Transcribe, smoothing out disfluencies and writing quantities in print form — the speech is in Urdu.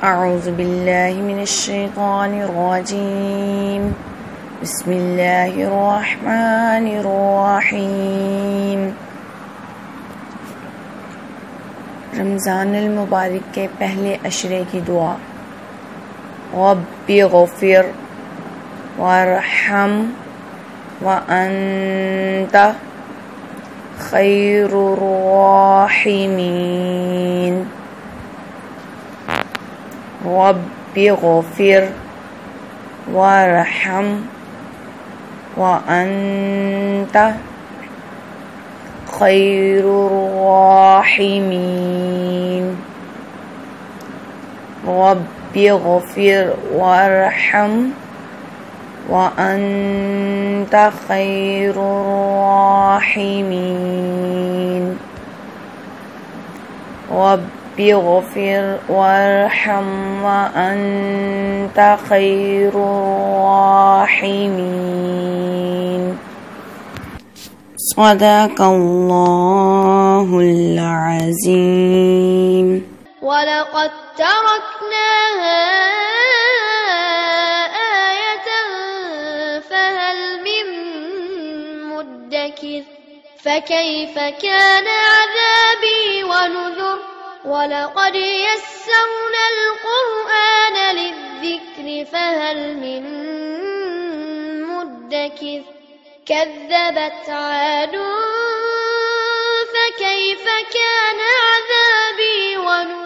اعوذ باللہ من الشیطان الرجیم بسم اللہ الرحمن الرحیم۔ رمضان المبارک کے پہلے عشرے کی دعا۔ رب اغفر وارحم وانت خیر الراحمین۔ رب اغفر وارحم وانت خیر الراحمین۔ رب اغفر وارحم وانت خیر الراحمین۔ رب اغفر وارحم وانت خیر الراحمین۔ صدق اللہ العظیم۔ وَلَقَدْ تَرَكْنَاهَا آيَةً فَهَلْ مِن مُدَّكِرٍ فَكَيْفَ كَانَ عَذَابِي وَنُذُرِ وَلَقَدْ يَسَّرْنَا الْقُرْآنَ لِلذِّكْرِ فَهَلْ مِن مُدَّكِرٍ كَذَّبَتْ عَادٌ فَكَيْفَ كَانَ عَذَابِي وَنُذُرِ